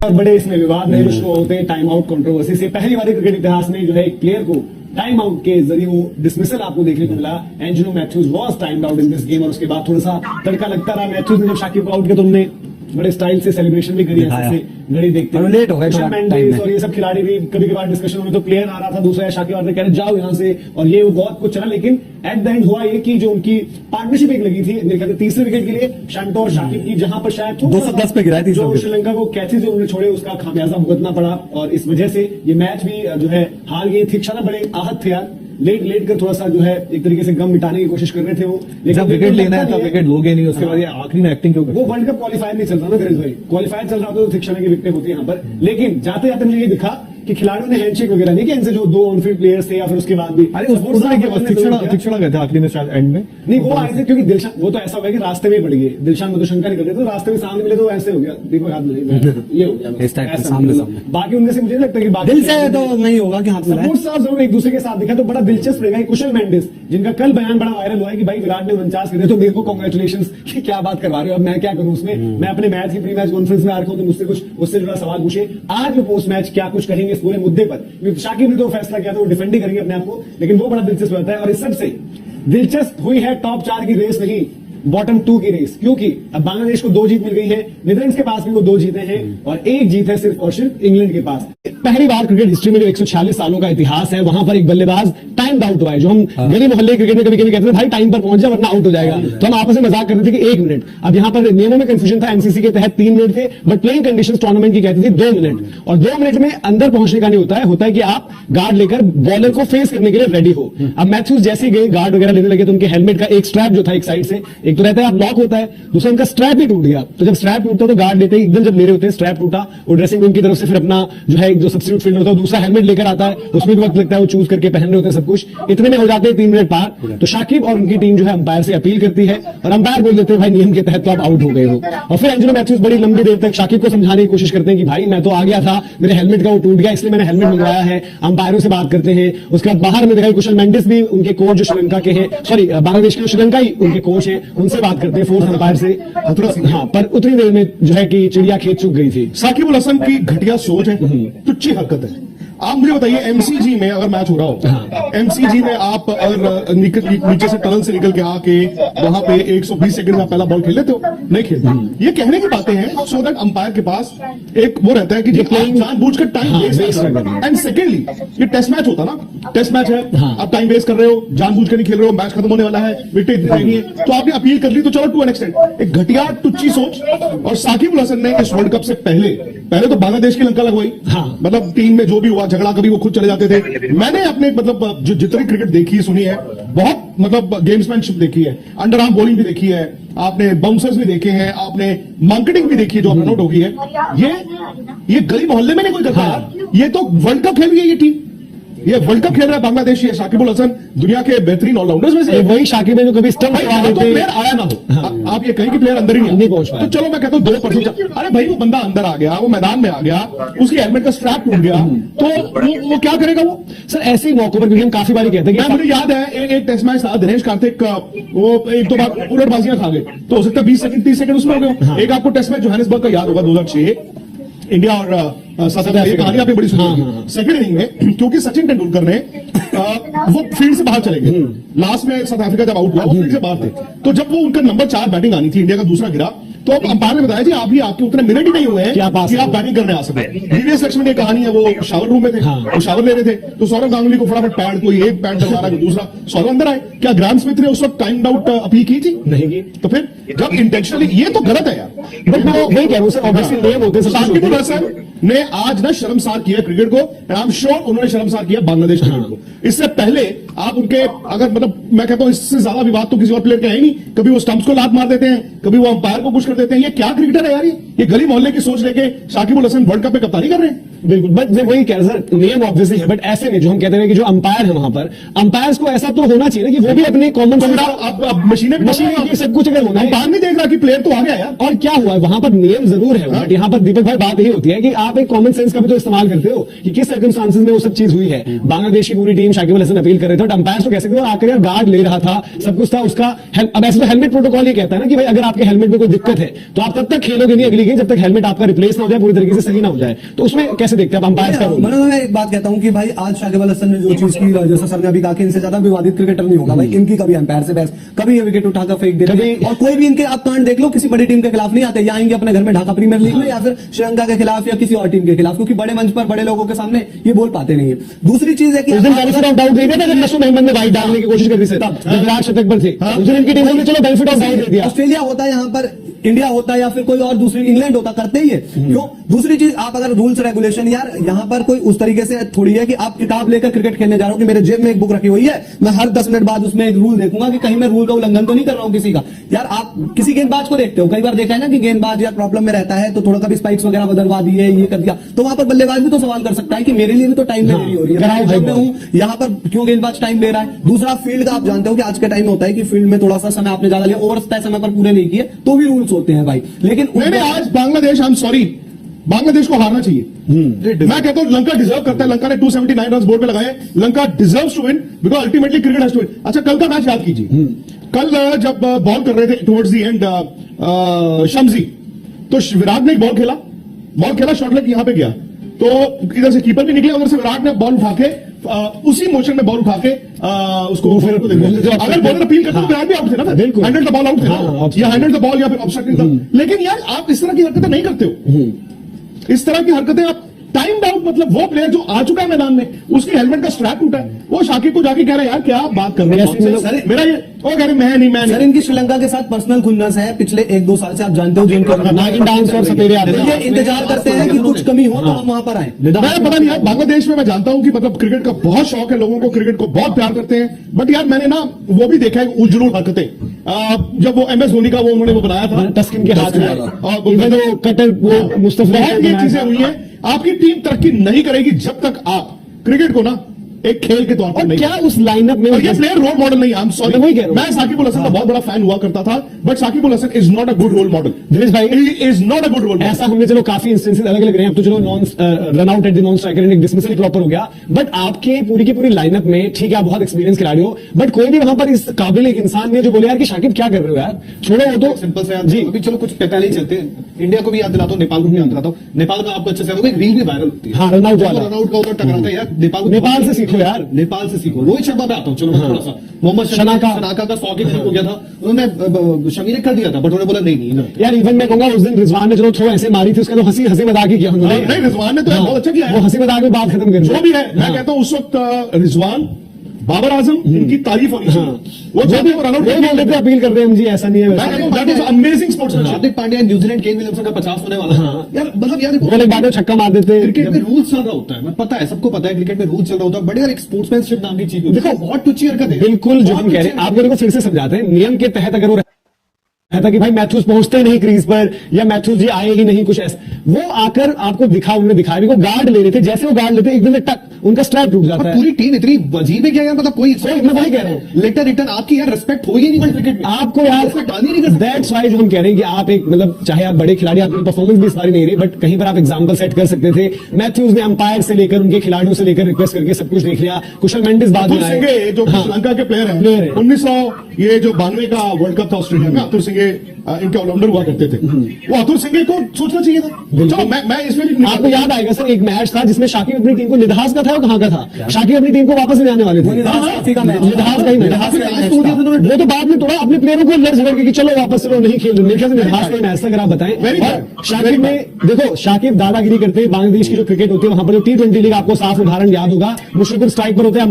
और बड़े इसमें विवाद रहे शुरू होते हैं टाइम आउट कंट्रोवर्सी से। पहली बार क्रिकेट इतिहास में जो है एक प्लेयर को टाइम आउट के जरिए वो डिसमिसल आपको देखने को मिला। Angelo Mathews was timed out in this game और उसके बाद थोड़ा सा तड़का लगता रहा। मैथ्यूज ने जब शाकिब को आउट किया तो उन्होंने बड़े स्टाइल से सेलिब्रेशन भी करी, ऐसे घड़ी देखते हैं लेट हो गया मेंडिस और ये सब खिलाड़ी भी कभी कभार डिस्कशन में तो प्लेयर आ रहा था दूसरा शाकिब आते कह रहे जाओ यहाँ से और ये वो बहुत कुछ चला। लेकिन एट द एंड हुआ ये कि जो उनकी पार्टनरशिप एक लगी थी मेरे ख्याल से तीसरे विकेट के लिए शंटो और शाकिब की, जहां पर शायद 210 पे गिराई थी जो श्रीलंका को कैचेज जो उन्होंने छोड़े उसका खामियाजा भुगतना पड़ा और इस वजह से ये मैच भी जो है हार गई थी। क्षणा बड़े आहत थे यार, लेट कर थोड़ा सा जो है एक तरीके से गम मिटाने की कोशिश कर रहे थे वो, लेकिन विकेट लेना है तब विकेट लोगे नहीं, उसके बाद ये आखिरी में एक्टिंग क्यों? वो वर्ल्ड कप क्वालिफायर नहीं चल रहा ना फिर भाई, क्वालिफायर चल रहा होता तो शिक्षण की विकेट होती है यहाँ पर। लेकिन जाते जाते मुझे ये दिखा कि खिलाड़ियों ने हैंडशेक वगैरह नहीं किया इनसे जो दो ऑनफील्ड प्लेयर्स थे या फिर उसके बाद भी शिक्षण गए थे आखिरी में शायद एंड में नहीं वो आए थे क्योंकि दिलशान वो तो ऐसा हो गया कि रास्ते में पड़ गए, दिलशान मधुशंकर निकल गए तो रास्ते में सामने मिले तो ऐसे हो गया देखो हाथ मिले ये हो गया सामने। बाकी उनमें से मुझे लगता है कि दिल से तो नहीं होगा कि हाथ मिलाए। जरूर एक दूसरे के साथ दिखा तो बड़ा दिलचस्प रहेगा। कुशल मेंडिस जिनका कल बयान बड़ा वायरल हुआ है कि भाई विराट ने 49 करे तो मेरे को कांग्रेचुलेशंस कि क्या बात करवा रहे हो, अब मैं क्या करूं उसमें, मैं अपने मैच की प्री मैच कॉन्फ्रेंस में आ रखा हूं तो मुझसे कुछ उससे जुड़ा सवाल पूछे। आज वो पोस्ट मैच क्या कुछ कहेंगे इस पूरे मुद्दे पर, शाकिब ने तो फैसला किया था वो डिफेंड ही करेंगे अपने आप को, लेकिन वो बड़ा दिलचस्प रहता है। और इस सबसे दिलचस्प हुई है टॉप 4 की रेस नहीं बॉटम 2 की रेस, क्योंकि अब बांग्लादेश को 2 जीत मिल गई है, नीदरलैंड्स के पास भी वो 2 जीते हैं और 1 जीत है सिर्फ और सिर्फ इंग्लैंड के पास। पहली बार क्रिकेट हिस्ट्री में जो 146 सालों का इतिहास है वहां पर एक बल्लेबाज टाइम आउट हुआ है। जो हम गली मोहल्ले क्रिकेट में कभी कभी कहते थे भाई टाइम पर पहुंच जाए वरना आउट हो जाएगा, तो हम आपस में मजाक करते थे कि 1 मिनट। अब यहां पर नियमों में कंफ्यूजन था, एमसीसी के तहत 3 मिनट थे बट प्लेइंग कंडीशंस टूर्नामेंट की कहती थी 2 मिनट और 2 मिनट में अंदर पहुंचने का नहीं होता है कि आप गार्ड लेकर बॉलर को फेस करने के लिए रेडी हो। अब मैथ्यूज जैसे गए गार्ड वगैरह लेने लगे तो उनके हेलमेट का एक स्ट्रैप जो था एक साइड से एक तो रहता है आप लॉक होता है, दूसरा उनका स्ट्रैप ही टूट गया। तो जब स्ट्रैप टूटता तो गार्ड लेते एकदम जब ले रहे होते हैं स्ट्रैप टूटा वो ड्रेसिंग रूम की तरफ से फिर अपना जो है जो सब्स्टिट्यूट फील्डर होता है दूसरा हेलमेट लेकर आता है, उसमें भी वक्त लगता है वो चूज करके पहन रहे होते हैं सब कुछ, इतने में हो जाते हैं 3 मिनट पार। तो शाकिब और उनकी टीम जो है अंपायर से अपील करती है और अंपायर बोल देते हैं भाई नियम के तहत तो आप आउट हो गए हो। और फिर एंजेलो मैथ्यूज बड़ी लंबी देर तक शाकिब को समझाने की कोशिश करते हैं कि भाई मैं तो आ गया था, मेरे हेलमेट का वो टूट गया इसलिए मैंने हेलमेट मंगवाया है। अंपायरों से बात करते हैं, उसके बाद बाहर में देखा कुशल मेंडिस भी उनके कोच जो श्रीलंका के हैं, सॉरी बांग्लादेश के श्रीलंका ही उनके कोच है, उनसे बात करते हैं फोर्थ अंपायर से। हाँ, पर उतनी देर में जो है कि चिड़िया खेत चुक गई थी। साकिब उल हसन की घटिया सोच है, तुच्छी हरकत है। आप मुझे बताइए एमसीजी में अगर मैच हो रहा हो, एमसीजी में आप अगर नीचे से टनल से निकल के आके वहां पे 120 सेकंड में पहला बॉल खेल लेते हो? नहीं खेलते। ये कहने की बातें हैं सो दैट अंपायर के पास एक वो रहता है कि जानबूझकर टाइम वेस्ट। एंड सेकेंडली ये टेस्ट मैच होता ना, टेस्ट मैच है, आप टाइम वेस्ट कर रहे हो, जानबूझकर नहीं खेल रहे हो, मैच खत्म होने वाला है, विकेट रहेंगी, तो आपने अपील कर ली तो चलो टू एन एक्सटेंट। एक घटिया टुच्ची सोच। और साकिब उल हसन ने इस वर्ल्ड कप से पहले तो बांग्लादेश की लंका लगवाई, मतलब टीम में जो भी हुआ झगड़ा कभी वो खुद चले जाते थे। मैंने अपने मतलब जो जितनी क्रिकेट देखी सुनी है बहुत मतलब गेम्समैनशिप देखी है, अंडर आर्म बॉलिंग भी देखी है, आपने बाउंसर्स भी देखे हैं, आपने मार्केटिंग भी देखी है जो रन आउट हो गई है। ये गली मोहल्ले में नहीं कोई करता यार, ये तो वर्ल्ड कप खेल रही है ये टीम, ये वर्ल्ड कप खेल रहा है बांग्लादेश। ये शाकिब उल हसन दुनिया के बेहतरीन ऑलराउंडर्स में से वही शाकिब है जो कभी स्टंप प्लेयर आया ना हो। आप ये कहें कि प्लेयर अंदर ही नहीं पहुंच पाया तो चलो मैं कहता हूं 2%। अरे भाई वो बंदा अंदर आ गया, वो मैदान में आ गया, उसकी हेलमेट का स्ट्रैप टूट गया तो वो क्या करेगा वो? सर ऐसे ही मौकों पर क्योंकि हम काफी बार कहते हैं, मुझे याद है एक टेस्ट मैच था दिनेश कार्तिक वो 1-2 बार उलटबाजियां खा गए तो हो सकता है 20 सेकंड 30 सेकंड उसमें हो गए। एक आपको टेस्ट मैच जोहानिसबर्ग का याद होगा 2006 इंडिया और साउथ अफ्रीका, कहानी आपने बड़ी सुनी। सेकंड इनिंग में क्योंकि सचिन तेंदुलकर ने वो फील्ड से बाहर चले गए, लास्ट में साउथ अफ्रीका जब आउट हुआ वो फील्ड से बाहर थे, तो जब वो उनका नंबर 4 बैटिंग आनी थी, इंडिया का दूसरा गिरा, तो अब अंपायर ने बताया जी आप ही आपके उतने मिनट ही नहीं हुए हैं कि आप बैटिंग करने आ सके। प्रीवियस लक्ष्मण की कहानी है, वो शावर रूम में थे, वो शावर ले रहे थे तो सौरव गांगुली को फटाफट पैड, कोई एक पैड डलवा रहा है दूसरा, सौरव अंदर आए। क्या ग्राम स्मिथ ने उस वक्त टाइम आउट अपील की थी? नहीं की। तो फिर जब इंटेंशनली, ये तो गलत है यार, बट मैं वही कह रहा हूं साकिब उल हसन ने आज ना शर्मसार किया क्रिकेट को, एंड आई एम श्योर उन्होंने शर्मसार किया बांग्लादेश क्रिकेट को। इससे पहले आप उनके अगर मतलब मैं कहता हूं इससे ज्यादा विवाद तो किसी और प्लेयर का है नहीं। कभी वो स्टंप्स को लात मार देते हैं, कभी वो अंपायर को पुश कर देते हैं। ये क्या क्रिकेटर है यार? ये गली मोहल्ले की सोच लेके शाकिब उल हसन वर्ल्ड कप में कप्तानी कर रहे हैं। बिल्कुल, बट मैं वही कह रहा सर, नियम ऑब्वियसली है, बट ऐसे नहीं जो हम कहते हैं कि जो अंपायर है वहां पर, अंपायर्स को ऐसा तो होना चाहिए ना कि वो भी अपने कॉमन अब मशीनें मशीन सब कुछ अगर होना है, अंपायर नहीं देख रहा कि प्लेयर तो आ गया यार। और क्या हुआ है वहां पर नियम जरूर है, बट यहाँ पर दीपक भाई बात यही होती है कि आप एक कॉमन सेंस का भी तो इस्तेमाल करते हो कि किस सर्कमस्टांसेस में वो सब चीज हुई है। बांग्लादेश की पूरी टीम शाकिब अल हसन अपील कर रहे थे, अंपायर तो कह सकते हो आकर यार गार्ड ले रहा था, सब कुछ था उसका। अब ऐसे तो हेलमेट प्रोटोकॉल ये कहता है ना कि भाई अगर आपके हेलमेट में कोई दिक्कत है तो आप तब तक खेलोगे नहीं अगली गेम जब तक हेलमेट आपका रिप्लेस ना हो जाए, पूरी तरीके से सही ना हो जाए। तो उसमें कैसे देखते हैं आप अंपायर का रोल? मतलब मैं एक बात कहता हूँ कि भाई आज शाकिब अल हसन ने जो चीज की, जैसा सर ने अभी कहा कि इनसे ज्यादा विवादित क्रिकेटर नहीं होगा भाई, इनकी कभी अंपायर से बहस, कभी ये विकेट उठाकर फेंक देते हैं, और कोई भी इनके आप कांड देख लो किसी बड़ी टीम के खिलाफ नहीं आते, या आएंगे अपने घर में ढाका प्रीमियर लीग में या फिर श्रीलंका के खिलाफ या किसी और टीम के खिलाफ, क्योंकि बड़े मंच पर बड़े लोगों के सामने ये बोल पाते नहीं है। दूसरी चीज है कि बेनिफिट ऑफ डाउट दे दिया था जब नसूर अहमद ने वाइड डालने की कोशिश कर दी सर, जब विराट शतक पर थे उस दिन इनकी टीम ने चलो बेनिफिट ऑफ डाउट दे दिया। ऑस्ट्रेलिया होता है यहाँ पर, इंडिया होता है या फिर कोई और दूसरी इंग्लैंड होता, करते ही है क्यों? दूसरी चीज आप अगर रूल्स रेगुलेशन, यार यहाँ पर कोई उस तरीके से थोड़ी है कि आप किताब लेकर क्रिकेट खेलने जा रहे हो कि मेरे जेब में एक बुक रखी हुई है, मैं हर 10 मिनट बाद उसमें एक रूल देखूंगा कि कहीं मैं रूल का उल्लंघन तो नहीं कर रहा हूं किसी का। यार आप किसी गेंदबाज को देखते हो, कई बार देखा है ना कि गेंदबाज यार प्रॉब्लम में रहता है तो थोड़ा कभी स्पाइक्स वगैरह बदलवा दिए, ये कर दिया, तो वहां पर बल्लेबाज भी तो सवाल कर सकता है कि मेरे लिए भी तो टाइम लेनी हो रही है, मैं हूं यहाँ पर, क्यों गेंदबाज टाइम ले रहा है? दूसरा फील्ड का आप जानते हो कि आज के टाइम में होता है कि फील्ड में थोड़ा सा समय आपने ज्यादा लिया, ओवर तय समय पर पूरे नहीं किए तो भी रूल्स होते हैं भाई। लेकिन मैंने आज Bangladesh, I am sorry, Bangladesh को हारना चाहिए। मैं कहता हूं लंका डिजर्व करता है, लंका ने 279 रन बोर्ड पे लगाए, Lanka deserves to win because ultimately cricket has to win. अच्छा कल का मैच याद कीजिए, कल जब बॉल कर रहे थे टुवर्ड्स द एंड शम्सी, तो विराट ने एक बॉल खेला, शॉट लेग यहां पे गया, तो इधर से कीपर भी निकले, उधर से विराट ने बॉल उठा के उसी मोशन में बॉल उठा के उसको अगर बॉलर अपील करता तो विराट भी आउट थे ना, बिल्कुल हैंडल द बॉल आउट थे ना, या हैंडल द बॉल या फिर ऑब्स्ट्रक्टिंग था। लेकिन यार आप इस तरह की हरकतें नहीं करते हो, इस तरह की हरकतें आप टाइम आउट, मतलब वो प्लेयर जो आ चुका है मैदान में उसकी हेलमेट का स्ट्रैप टूटा है, वो शाकिब को जाके कह रहा है यार क्या बात कर रहे हैं, मेरा ये वो कह रहे मैं नहीं सर, इनकी श्रीलंका के साथ पर्सनल खुन्नस है पिछले 1-2 साल से, आप जानते हो जिनको डांस और सपेरे आते हैं, ये इंतजार करते हैं कि कुछ कमी हो तो हम वहां पर आए। मैं पता नहीं यार, बांग्लादेश में मैं जानता हूं कि मतलब क्रिकेट का बहुत शौक है लोगों को, क्रिकेट को बहुत प्यार करते हैं, बट यार मैंने ना वो भी देखा है उजड़ू हरकतें, जब वो MS धोनी का वो उन्होंने वो बनाया था टस्किन के हाथ में और कटर वो मुस्तफा, ये चीजें हुई है। आपकी टीम तरक्की नहीं करेगी जब तक आप क्रिकेट को ना एक खेल के तौर पर नहीं, क्या उस लाइनअप में ये प्लेयर रोल मॉडल नहीं, आई एम सॉरी, वही कह रहा हूं, मैं साकिब अल हसन का बहुत बड़ा फैन हुआ करता था, but Shakib Al Hasan is not a good role model. Dinesh भाई is not a good role model. ऐसा हमने चलो काफी इंस्टेंसेस अलग अलग रहे, अब तो चलो non run out at the non striker end dismissal proper हो गया, बट आपके पूरी की पूरी लाइनअप में ठीक है आप बहुत एक्सपीरियंस खिलाड़ी हो, बट कोई भी वहां पर इस काबिल एक इंसान नहीं है जो बोले यार कि शाकिब क्या कर रहे हो यार, छोड़ो वो तो सिंपल से जी। अभी चलो कुछ पहले ही चलते हैं, इंडिया को भी याद दिलाता हूँ, नेपाल को भी याद दिलाता हूँ। नेपाल का आपको अच्छे से एक रील भी वायरल होती है, हाँ, रन आउट वाला, रन आउट का उधर टकराता है यार, नेपाल से सीखो यार, नेपाल से सीखो। रोहित शर्मा पे आता हूँ, चलो थोड़ा सा मोहम्मद शनाका का 100 के करीब हो गया था, उन्होंने शमी ने कर दिया था, बट उन्होंने बोला नहीं यार। इवन मैं कहूंगा उस दिन रिजवान ने चलो थ्रो ऐसे मारी थी, उसका तो हंसी मजाक ही किया उन्होंने, नहीं रिजवान ने तो बहुत अच्छा किया, वो हंसी मजाक में बात खत्म कर जो भी है। मैं कहता हूं उस वक्त रिजवान, बाबर आजम, इनकी तारीफ होनी चाहिए, वो जब भी रन आउट बोलते अपील कर रहे हैं जी, ऐसा नहीं है, that is amazing sportsmanship. Hardik Pandya New Zealand Kane Williamson का 50 होने वाला है यार, मतलब यार बोले बाद में छक्का मार देते, क्रिकेट में रूल्स चल रहा होता है, मैं पता है सबको पता है क्रिकेट में रूल्स चल रहा होता है, बट यार एक स्पोर्ट्समैनशिप नाम की चीज होती है, देखो बहुत टुच्ची हरकत है, बिल्कुल जो हम कह रहे हैं आप मेरे को फिर से समझाते हैं, नियम के तहत अगर वो था कि भाई मैथ्यूज पहुंचते नहीं क्रीज पर या मैथ्यूज जी आए ही नहीं, कुछ ऐसा वो आकर आपको दिखा, उन्होंने दिखाया भी, वो गार्ड ले रहे थे, जैसे वो गार्ड लेते एकदम से टक उनका स्ट्रैप टूट जाता है। पूरी टीम इतनी अजीब है क्या यार, मतलब कोई मैं वही कह रहा हूँ, लेटर रिटर्न आपकी यार रिस्पेक्ट होगी नहीं क्रिकेट में, आपको यार दैट्स व्हाई जो हम कह रहे हैं कि आप एक मतलब चाहे आप बड़े खिलाड़ी, आपकी परफॉर्मेंस भी इस बारी नहीं रही, बट कहीं पर आप एग्जांपल सेट कर सकते थे। मैथ्यूज ने अंपायर से लेकर उनके खिलाड़ियों से लेकर रिक्वेस्ट करके सब कुछ देख लिया, कुशल मेंडिस बाद में आए, जो श्रीलंका के प्लेयर हैं, 1992 का वर्ल्ड कप था ऑस्ट्रेलिया में, अतुल सिंह इनके ऑलराउंडर हुआ करते थे, वो अतुल सिंह को सोचना चाहिए था। चलो मैं इसमें आपको याद आएगा सर, एक मैच था जिसमें शाकिब अपनी टीम को, निधास का था, कहां का था, शाकिब अपनी टीम को वापस ले जाने वाले थे, निधास का ही मैच, वो तो बाद में थोड़ा अपने प्लेयरों को लड़ झगड़ के चलो वापस चलो नहीं खेल रहे, निधास का मैच था अगर आप बताएं। शाकिब में देखो, शाकिब दादागिरी करते हैं, बांग्लादेश की जो क्रिकेट होती है वहां पर जो T20 लीग, आपको साफ उदाहरण याद होगा, मुश्किल स्ट्राइक पर होते हैं,